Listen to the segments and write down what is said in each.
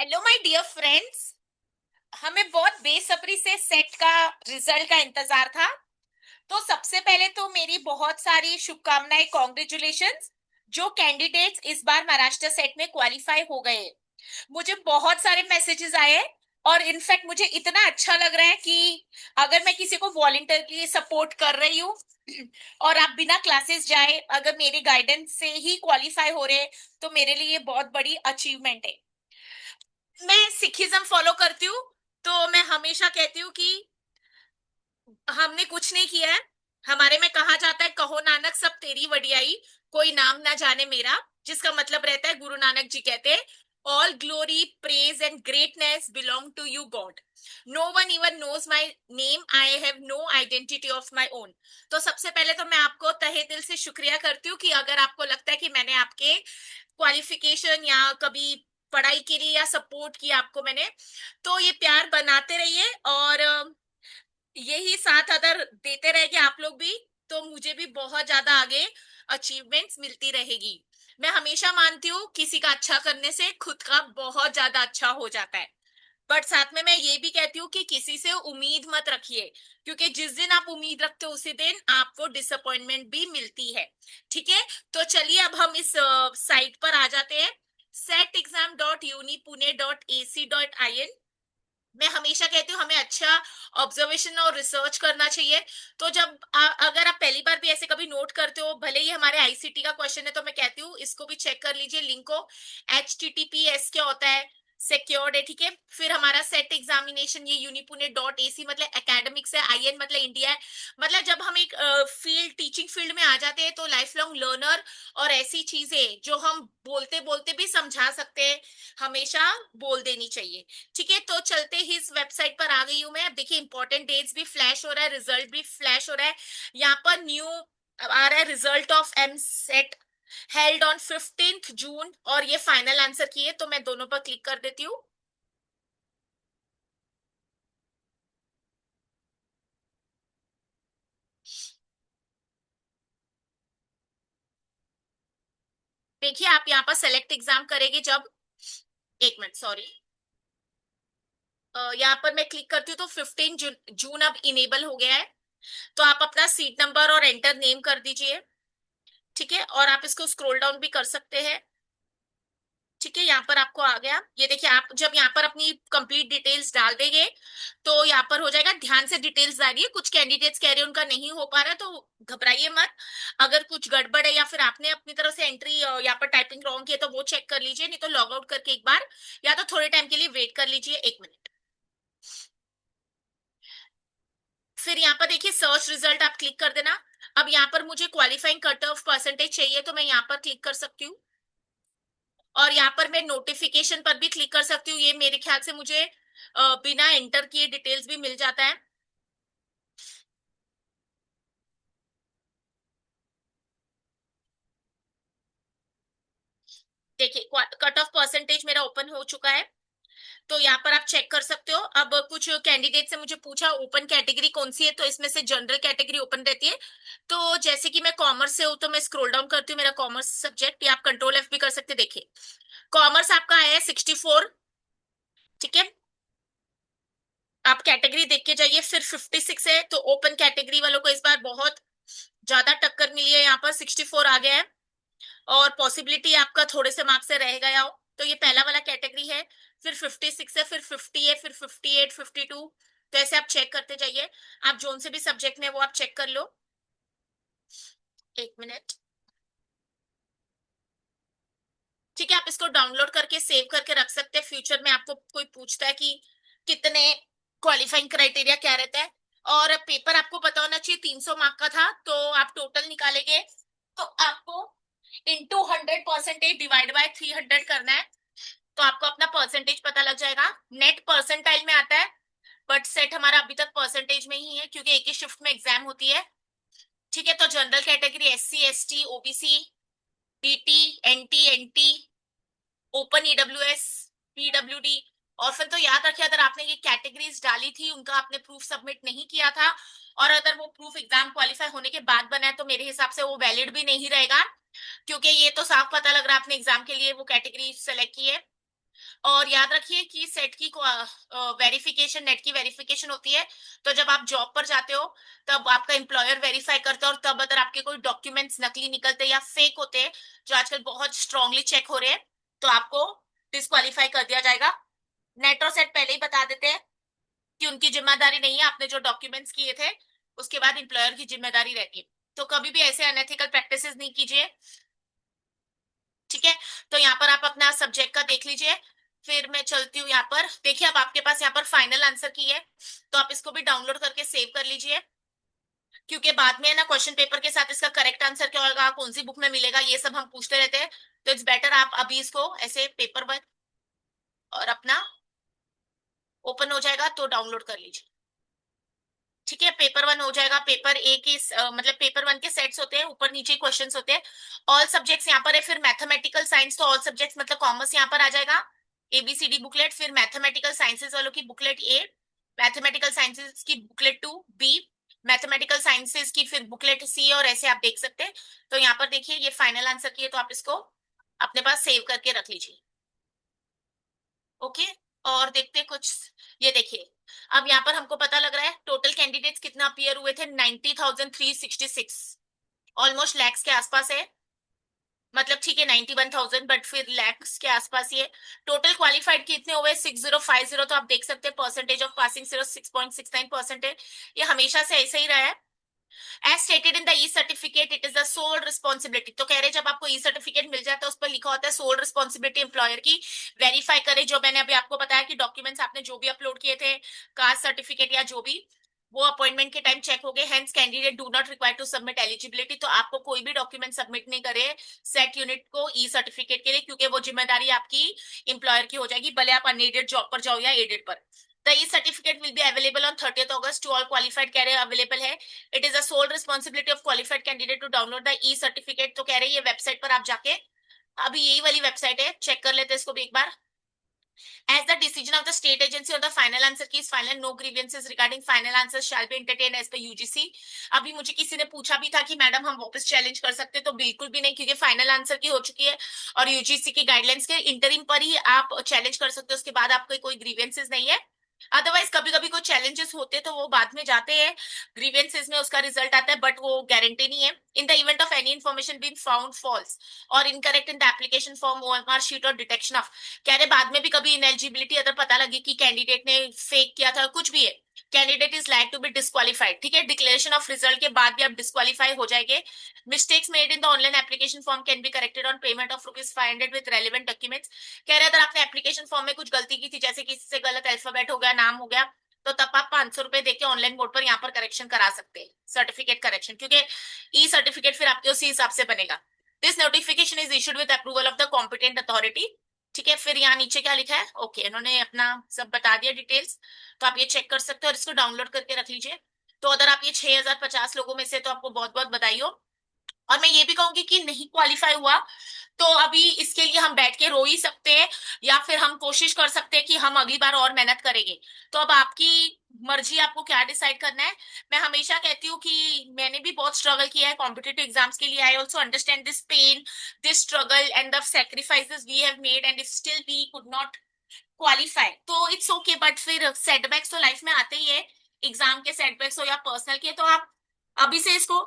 Hello my dear friends. हमें बहुत बेसब्री से सेट का रिजल्ट का इंतजार था। तो सबसे पहले तो मेरी बहुत सारी शुभकामनाएं, कॉन्ग्रेचुलेशंस। जो कैंडिडेट्स इस बार महाराष्ट्र सेट में क्वालिफाई हो गए, मुझे बहुत सारे मैसेजेस आए। और इनफैक्ट मुझे इतना अच्छा लग रहा है कि अगर मैं किसी को वॉलंटियरली सपोर्ट कर रही हूँ और आप बिना क्लासेस जाए अगर मेरे गाइडेंस से ही क्वालिफाई हो रहे हैं, तो मेरे लिए ये बहुत बड़ी अचीवमेंट है। मैं सिखिज्म फॉलो करती हूँ, तो मैं हमेशा कहती हूँ कि हमने कुछ नहीं किया है। हमारे में कहा जाता है, कहो नानक सब तेरी वडियाई, कोई नाम ना जाने मेरा। जिसका मतलब रहता है, गुरु नानक जी कहते हैं, all glory praise and greatness belong to you God. No one even knows my name, I have no identity of my own. तो सबसे पहले तो मैं आपको तहे दिल से शुक्रिया करती हूँ कि अगर आपको लगता है कि मैंने आपके क्वालिफिकेशन या कभी पढ़ाई के लिए या सपोर्ट किया आपको मैंने, तो ये प्यार बनाते रहिए। और यही साथ अगर देते रहेंगे आप लोग भी, तो मुझे भी बहुत ज्यादा आगे अचीवमेंट्स मिलती रहेगी। मैं हमेशा मानती हूँ किसी का अच्छा करने से खुद का बहुत ज्यादा अच्छा हो जाता है। बट साथ में मैं ये भी कहती हूँ कि किसी से उम्मीद मत रखिए, क्योंकि जिस दिन आप उम्मीद रखते हो उसी दिन आपको डिसअपॉइंटमेंट भी मिलती है। ठीक है, तो चलिए अब हम इस साइट पर आ जाते हैं, setexam.unipune.ac.in। मैं हमेशा कहती हूँ हमें अच्छा ऑब्जर्वेशन और रिसर्च करना चाहिए। तो जब अगर आप पहली बार भी ऐसे कभी नोट करते हो, भले ही हमारे आईसीटी का क्वेश्चन है, तो मैं कहती हूँ इसको भी चेक कर लीजिए लिंक को। HTTPS क्या होता है? सिक्योर्ड है, ठीक है। फिर हमारा सेट एग्जामिनेशन, ये यूनिपुने डॉट एसी मतलब एकेडमिक्स है, IN मतलब इंडिया है। मतलब जब हम एक फील्ड, टीचिंग फील्ड में आ जाते हैं, तो लाइफ लॉन्ग लर्नर और ऐसी चीजें जो हम बोलते बोलते भी समझा सकते हैं, हमेशा बोल देनी चाहिए। ठीक है, तो चलते ही इस वेबसाइट पर आ गई हूँ मैं। अब देखिए, इंपॉर्टेंट डेट्स भी फ्लैश हो रहा है, रिजल्ट भी फ्लैश हो रहा है। यहाँ पर न्यू आ रहा है, result of M SET held on 15 June, और ये फाइनल आंसर की है, तो मैं दोनों पर क्लिक कर देती हूँ। देखिए, आप यहाँ पर सेलेक्ट एग्जाम करेंगे जब, एक मिनट सॉरी, यहाँ पर मैं क्लिक करती हूँ तो 15 जून अब इनेबल हो गया है। तो आप अपना सीट नंबर और एंटर नेम कर दीजिए। ठीक है, और आप इसको स्क्रॉल डाउन भी कर सकते हैं। ठीक है, यहाँ पर आपको आ गया। ये देखिए, आप जब यहाँ पर अपनी कंप्लीट डिटेल्स डाल देंगे, तो यहाँ पर हो जाएगा। ध्यान से डिटेल्स डालिए, कुछ कैंडिडेट्स कह रहे हैं उनका नहीं हो पा रहा है, तो घबराइए मत। अगर कुछ गड़बड़ है या फिर आपने अपनी तरफ से एंट्री यहाँ पर टाइपिंग रॉन्ग की है, तो वो चेक कर लीजिए, नहीं तो लॉग आउट करके एक बार, या तो थोड़े टाइम के लिए वेट कर लीजिए, 1 मिनट। फिर यहाँ पर देखिए, सर्च रिजल्ट आप क्लिक कर देना। अब यहाँ पर मुझे क्वालिफाइंग कट ऑफ परसेंटेज चाहिए, तो मैं यहाँ पर क्लिक कर सकती हूँ। और यहाँ पर मैं नोटिफिकेशन पर भी क्लिक कर सकती हूँ। ये मेरे ख्याल से मुझे बिना एंटर किए डिटेल्स भी मिल जाता है। देखिए, कट ऑफ परसेंटेज मेरा ओपन हो चुका है, तो यहाँ पर आप चेक कर सकते हो। अब कुछ कैंडिडेट से मुझे पूछा ओपन कैटेगरी कौन सी है, तो इसमें से जनरल कैटेगरी ओपन रहती है। तो जैसे कि मैं कॉमर्स से हूँ, तो मैं स्क्रॉल डाउन करती हूँ, मेरा कॉमर्स सब्जेक्ट, या आप कंट्रोल F भी कर सकते हैं। देखिए, कॉमर्स आपका आया है 64। ठीक है, आप कैटेगरी देख के जाइए। फिर 56 है, तो ओपन कैटेगरी वालों को इस बार बहुत ज्यादा टक्कर मिली है, यहाँ पर 64 आ गया है। और पॉसिबिलिटी आपका थोड़े से मार्क्स से रह गया हो, तो ये पहला वाला कैटेगरी है। फिर 56 है, फिर 50 है, फिर 58, 52। तो ऐसे आप चेक करते जाइए। आप जोन से भी सब्जेक्ट में वो आप चेक कर लो, 1 मिनट। ठीक है, आप इसको डाउनलोड करके सेव करके रख सकते हैं। फ्यूचर में आपको कोई पूछता है कि कितने क्वालिफाइंग क्राइटेरिया क्या रहता है, और पेपर आपको पता होना चाहिए 300 मार्क का था, तो आप टोटल निकालेंगे, तो आपको इंटू 100% डिवाइड बाय 300 करना है, तो आपको अपना परसेंटेज पता लग जाएगा। नेट परसेंटाइल में आता है, बट सेट हमारा अभी तक परसेंटेज में ही है, क्योंकि एक ही शिफ्ट में एग्जाम होती है। ठीक है, तो general category SC ST OBC DT NT NT open EWS PWD। और फिर तो याद रखिए, अगर आपने ये कैटेगरीज डाली थी, उनका आपने प्रूफ सबमिट नहीं किया था, और अगर वो प्रूफ एग्जाम क्वालिफाई होने के बाद बना है, तो मेरे हिसाब से वो वैलिड भी नहीं रहेगा, क्योंकि ये तो साफ पता लग रहा है आपने एग्जाम के लिए वो कैटेगरी सेलेक्ट की है। और याद रखिए कि सेट की वेरिफिकेशन, नेट की वेरिफिकेशन होती है तो जब आप जॉब पर जाते हो तब आपका एम्प्लॉयर वेरीफाई करता है, और तब अगर आपके कोई डॉक्यूमेंट्स नकली निकलते हैं या फेक होते हैं, जो आजकल बहुत स्ट्रांगली चेक हो रहे हैं, तो आपको डिस्क्वालीफाई कर दिया जाएगा। नेट और सेट पहले ही बता देते हैं कि उनकी जिम्मेदारी नहीं है, आपने जो डॉक्यूमेंट्स किए थे उसके बाद एम्प्लॉयर की जिम्मेदारी रहती है। तो कभी भी ऐसे अनएथिकल प्रैक्टिसेस नहीं कीजिए, ठीक है। तो यहाँ पर आप अपना सब्जेक्ट का देख लीजिए। फिर मैं चलती हूँ यहाँ पर, देखिए अब आपके पास यहाँ पर फाइनल आंसर की है, तो आप इसको भी डाउनलोड करके सेव कर लीजिए, क्योंकि बाद में है ना क्वेश्चन पेपर के साथ इसका करेक्ट आंसर क्या होगा, कौन सी बुक में मिलेगा, ये सब हम पूछते रहते हैं। तो इट्स बेटर आप अभी इसको ऐसे पेपर वर्क और अपना ओपन हो जाएगा तो डाउनलोड कर लीजिए, ठीक है। पेपर वन हो जाएगा, पेपर ए के मतलब पेपर वन के सेट्स होते हैं, ऊपर नीचे क्वेश्चंस होते हैं। ऑल सब्जेक्ट्स यहाँ पर है, फिर मैथमेटिकल साइंस, तो ऑल सब्जेक्ट्स मतलब कॉमर्स यहाँ पर आ जाएगा। एबीसीडी बुकलेट, फिर मैथमेटिकल साइंसेज वालों की बुकलेट ए, मैथमेटिकल साइंसेज की booklet two B, mathematical sciences की फिर बुकलेट सी, और ऐसे आप देख सकते हैं। तो यहाँ पर देखिए ये फाइनल आंसर की है, तो आप इसको अपने पास सेव करके रख लीजिए, ओके। और देखते हैं कुछ, ये देखिए अब यहाँ पर हमको पता लग रहा है टोटल कैंडिडेट्स कितना अपीयर हुए थे, 90,366, ऑलमोस्ट लैक्स के आसपास है। मतलब ठीक है 91,000, बट फिर लैक्स के आसपास ये टोटल क्वालिफाइड कितने हुए, 6050। तो आप देख सकते हैं परसेंटेज ऑफ पासिंग सिर्फ 6.69% है। ये हमेशा से ऐसे ही रहा है। As stated in the E certificate it is the sole responsibility, तो कह रहे जब आपको ई सर्टिफिकेट मिल जाता है उस पर लिखा होता है सोल रिस्पॉन्सिबिलिटी एम्प्लॉयर की, वेरीफाई करे, जो मैंने अभी आपको बताया कि डॉक्यूमेंट्स आपने जो भी अपलोड किए थे, कास्ट सर्टिफिकेट या जो भी, वो अपॉइंटमेंट के टाइम चेक हो गए, hence candidate do not require to submit eligibility. तो आपको कोई भी डॉक्यूमेंट सबमिट नहीं करे सेट यूनिट को ई सर्टिफिकेट के लिए, क्योंकि वो जिम्मेदारी आपकी एम्प्लॉयर की हो जाएगी, भले आप अनएडेड जॉब पर जाओ या एडेड पर। The e-certificate will be available on 30th August to all qualified, कह रहे अवेलेबल है। It is a sole responsibility of qualified candidate to download the E certificate, तो कह रहे ये वेबसाइट पर आप जाके, अभी यही वाली वेबसाइट है, चेक कर लेते हैं इसको भी एक बार। As the decision of the state agency or the final answer key is final, no grievances regarding final answers shall be entertained as per UGC। अभी मुझे किसी ने पूछा भी था कि मैडम हम वापस चैलेंज कर सकते हैं, तो बिल्कुल भी नहीं, क्योंकि फाइनल आंसर की हो चुकी है और यूजीसी की गाइडलाइंस के इंटरिम पर ही आप चैलेंज कर सकते हो, उसके बाद आपके कोई ग्रीवेंसेस नहीं है। अदरवाइज कभी कभी कोई चैलेंजेस होते तो वो बाद में जाते हैं ग्रीवेंसेस में, उसका रिजल्ट आता है, बट वो गारंटी नहीं है। In the event of any information being found false और incorrect in the application form, OMR sheet और डिटेक्शन ऑफ, कह रहे बाद में भी कभी इनएलिजिबिलिटी अगर पता लगे कि कैंडिडेट ने फेक किया था कुछ भी है, candidate is like to be disqualified, ठीक है। डिक्लेरेशन ऑफ रिजल्ट के बाद भी आप डिस्क्वालीफाई हो जाएंगे। Mistakes made in the online application form can be corrected on payment of ₹500 with relevant documents. कह रहे अगर आपने एप्लीकेशन फॉर्म में कुछ गलती की थी, जैसे किसी से गलत अल्फाबेट हो गया, नाम हो गया, तो तब आप ₹500 देके ऑनलाइन मोड पर यहाँ पर करेक्शन करा सकते हैं, सर्टिफिकेट करेक्शन, क्योंकि ई सर्टिफिकेट फिर आपके उसी हिसाब से बनेगा। This notification is issued with approval of the competent authority, ठीक है। फिर यहाँ नीचे क्या लिखा है, ओके इन्होंने अपना सब बता दिया डिटेल्स, तो आप ये चेक कर सकते हो और इसको डाउनलोड करके रख लीजिए। तो अगर आप ये 6050 लोगों में से, तो आपको बहुत बहुत बधाई हो। और मैं ये भी कहूंगी कि नहीं क्वालिफाई हुआ तो अभी इसके लिए हम बैठ के रो ही सकते हैं, या फिर हम कोशिश कर सकते हैं कि हम अगली बार और मेहनत करेंगे। तो अब आपकी मर्जी, आपको क्या डिसाइड करना है। मैं हमेशा कहती हूँ कि मैंने भी बहुत स्ट्रगल किया है कॉम्पिटेटिव एग्जाम्स के लिए, I also understand this pain, this struggle and the sacrifices we have made, and still we could not qualify, तो इट्स ओके। बट फिर सेटबैक्स तो लाइफ में आते ही है, एग्जाम के सेटबैक्स हो या पर्सनल के, तो आप अभी से इसको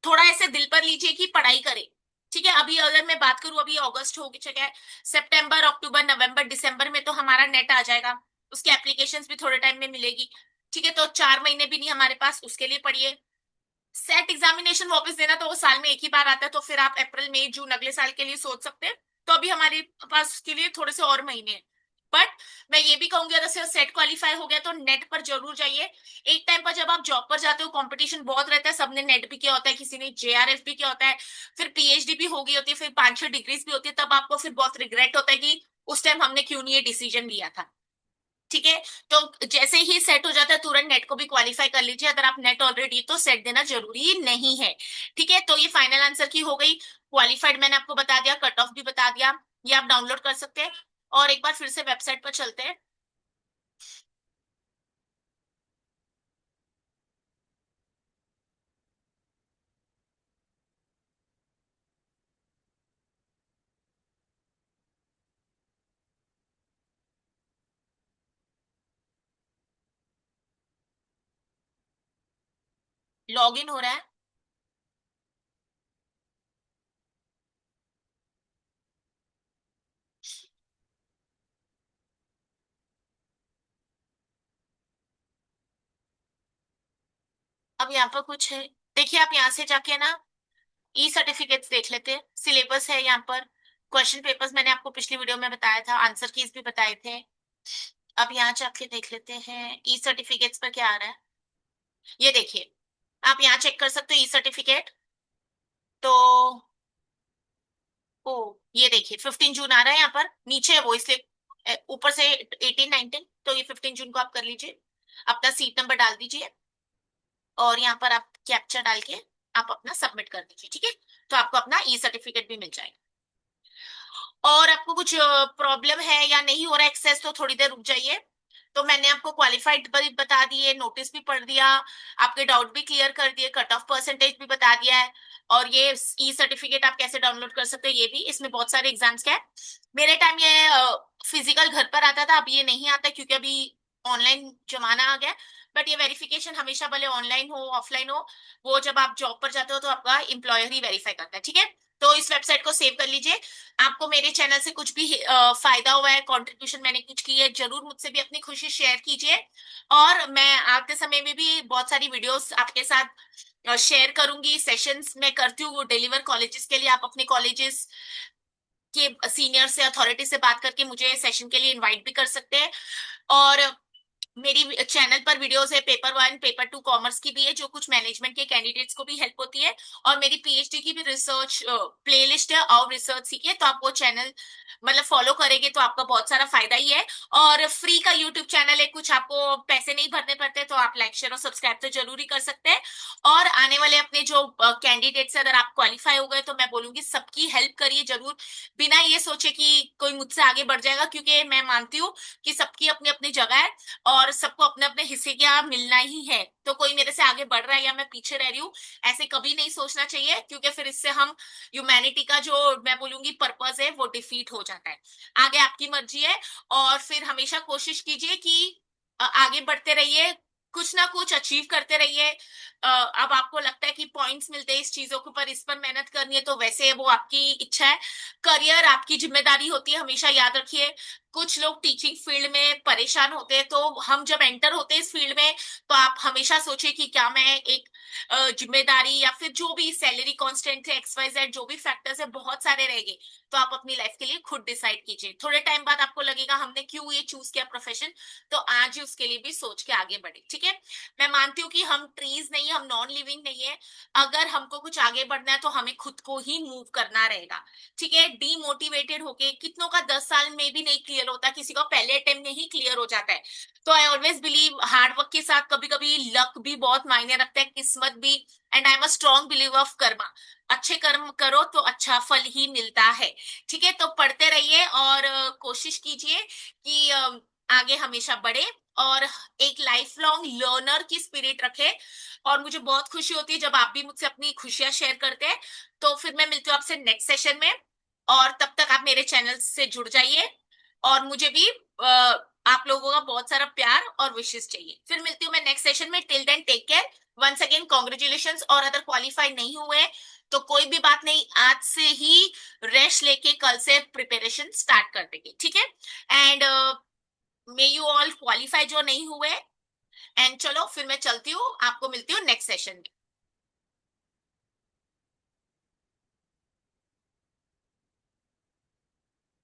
थोड़ा ऐसे दिल पर लीजिए कि पढ़ाई करें, ठीक है। अभी अगर मैं बात करूं, अभी अगस्त हो चुका है, सितंबर अक्टूबर नवंबर दिसंबर में तो हमारा नेट आ जाएगा, उसकी एप्लीकेशंस भी थोड़े टाइम में मिलेगी, ठीक है। तो 4 महीने भी नहीं हमारे पास, उसके लिए पढ़िए। सेट एग्जामिनेशन वापस देना तो वो साल में एक ही बार आता है, तो फिर आप अप्रैल मई जून अगले साल के लिए सोच सकते हैं। तो अभी हमारे पास उसके लिए थोड़े से और महीने हैं। बट मैं ये भी कहूंगी अगर सिर्फ सेट क्वालिफाई हो गया तो नेट पर जरूर जाइए। एक टाइम पर जब आप जॉब पर जाते हो कंपटीशन बहुत रहता है, सबने नेट भी किया होता है, किसी ने जेआरएफ भी किया होता है, फिर पीएचडी भी हो गई होती है, फिर 5-6 डिग्रीज भी होती है, तब आपको फिर बहुत रिग्रेट होता है कि उस टाइम हमने क्यों नहीं ये डिसीजन लिया था, ठीक है। तो जैसे ही सेट हो जाता है तुरंत नेट को भी क्वालिफाई कर लीजिए, अगर आप नेट ऑलरेडी तो सेट देना जरूरी नहीं है, ठीक है। तो ये फाइनल आंसर की हो गई, क्वालिफाइड मैंने आपको बता दिया, कट ऑफ भी बता दिया, ये आप डाउनलोड कर सकते हैं। और एक बार फिर से वेबसाइट पर चलते हैं। लॉग इन हो रहा है। अब यहाँ पर कुछ है, देखिए आप यहाँ से जाके ना ई सर्टिफिकेट्स देख लेते हैं, सिलेबस है यहाँ पर। क्वेश्चन पेपर्स मैंने आपको पिछली वीडियो में बताया था, आंसर कीज भी बताए थे। अब यहाँ जाके देख लेते हैं ई सर्टिफिकेट्स पर क्या आ रहा है। ये देखिए, आप यहाँ चेक कर सकते हो ई सर्टिफिकेट। तो ओ, ये देखिए 15 जून आ रहा है यहाँ पर, नीचे है वो इसलिए ऊपर से 18 19, तो ये 15 जून को आप कर लीजिए। अपना सीट नंबर डाल दीजिए और यहाँ पर आप कैप्चा डाल के आप अपना सबमिट कर दीजिए, ठीक है। तो आपको अपना ई सर्टिफिकेट भी मिल जाएगा। और आपको कुछ प्रॉब्लम है या नहीं हो रहा एक्सेस तो थोड़ी देर रुक जाइए। तो मैंने आपको क्वालिफाइड भी बता दिए, नोटिस भी पढ़ दिया, आपके डाउट भी क्लियर कर दिए, कट ऑफ परसेंटेज भी बता दिया है। और ये ई सर्टिफिकेट आप कैसे डाउनलोड कर सकते हैं ये भी, इसमें बहुत सारे एग्जाम्स का है। मेरे टाइम ये फिजिकल घर पर आता था, अब ये नहीं आता क्योंकि अभी ऑनलाइन जमाना आ गया। बट ये वेरिफिकेशन हमेशा भले ऑनलाइन हो ऑफलाइन हो, वो जब आप जॉब पर जाते हो तो आपका एम्प्लॉयर ही वेरीफाई करता है, ठीक है। तो इस वेबसाइट को सेव कर लीजिए। आपको मेरे चैनल से कुछ भी फायदा हुआ है, कंट्रीब्यूशन मैंने कुछ की है, जरूर मुझसे भी अपनी खुशी शेयर कीजिए। और मैं आते समय में भी बहुत सारी वीडियोस आपके साथ शेयर करूंगी। सेशंस मैं करती हूँ वो डिलीवर कॉलेजेस के लिए, आप अपने कॉलेजेस के सीनियर से अथॉरिटी से बात करके मुझे सेशन के लिए इनवाइट भी कर सकते हैं। और मेरी चैनल पर वीडियोस है, पेपर 1 पेपर 2 कॉमर्स की भी है, जो कुछ मैनेजमेंट के कैंडिडेट्स को भी हेल्प होती है। और मेरी पीएचडी की भी रिसर्च प्लेलिस्ट है, और रिसर्च सीखिए, तो आप वो चैनल मतलब फॉलो करेंगे तो आपका बहुत सारा फायदा ही है। और फ्री का यूट्यूब चैनल है, कुछ आपको पैसे नहीं भरने पड़ते, तो आप लाइक शेयर और सब्सक्राइब तो जरूरी कर सकते हैं। और आने वाले अपने जो कैंडिडेट्स अगर आप क्वालिफाई हो गए तो मैं बोलूंगी सबकी हेल्प करिए जरूर, बिना ये सोचे कि कोई मुझसे आगे बढ़ जाएगा, क्योंकि मैं मानती हूँ कि सबकी अपनी अपनी जगह है और सबको अपने अपने हिस्से का मिलना ही है। तो कोई मेरे से आगे बढ़ रहा है या मैं पीछे रह रही हूँ, ऐसे कभी नहीं सोचना चाहिए, क्योंकि फिर इससे हम ह्यूमैनिटी का जो मैं बोलूंगी पर्पस है वो डिफीट हो जाता है। आगे आपकी मर्जी है। और फिर हमेशा कोशिश कीजिए कि आगे बढ़ते रहिए, कुछ ना कुछ अचीव करते रहिए। अब आपको लगता है कि पॉइंट्स मिलते हैं इस चीजों के ऊपर, इस पर मेहनत करनी है, तो वैसे वो आपकी इच्छा है। करियर आपकी जिम्मेदारी होती है, हमेशा याद रखिए। कुछ लोग टीचिंग फील्ड में परेशान होते हैं, तो हम जब एंटर होते हैं इस फील्ड में, तो आप हमेशा सोचिए कि क्या मैं एक जिम्मेदारी या फिर जो भी सैलरी कांस्टेंट है, XYZ जो भी फैक्टर्स है बहुत सारे रहेंगे, तो आप अपनी लाइफ के लिए खुद डिसाइड कीजिए। थोड़े टाइम बाद आपको लगेगा हमने क्यों ये चूज किया प्रोफेशन, तो आज ही उसके लिए भी सोच के आगे बढ़े, ठीक है। मैं मानती हूँ कि हम ट्रीज नहीं है, हम नॉन लिविंग नहीं है। अगर हमको कुछ आगे बढ़ना है तो हमें खुद को ही मूव करना रहेगा, ठीक है। डीमोटिवेटेड होके कितनों का 10 साल में भी नहीं क्लियर होता, किसी का पहले अटेम्प्ट में ही क्लियर हो जाता है। तो I always believe hard work के साथ कभी कभी लक भी बहुत मायने रखता है, किस्मत भी। And I am a strong believe of Karma, अच्छे कर्म करो तो अच्छा फल ही मिलता है, ठीक है। तो पढ़ते रहिए और कोशिश कीजिए कि आगे हमेशा बढ़े, और एक लाइफ लॉन्ग लर्नर की स्पिरिट रखे। और मुझे बहुत खुशी होती है जब आप भी मुझसे अपनी खुशियां शेयर करते हैं। तो फिर मैं मिलती हूँ आपसे नेक्स्ट सेशन में, और तब तक आप मेरे चैनल से जुड़ जाइए। और मुझे भी आप लोगों का बहुत सारा प्यार और विशेष चाहिए। फिर मिलती हूँ मैं नेक्स्ट सेशन में, till then take care. Once again congratulation. और अगर क्वालिफाई नहीं हुए तो कोई भी बात नहीं, आज से ही रेस्ट लेके कल से प्रिपरेशन स्टार्ट कर देंगे, ठीक है। And may you all qualify जो नहीं हुए। एंड चलो फिर मैं चलती हूँ, आपको मिलती हूँ नेक्स्ट सेशन में।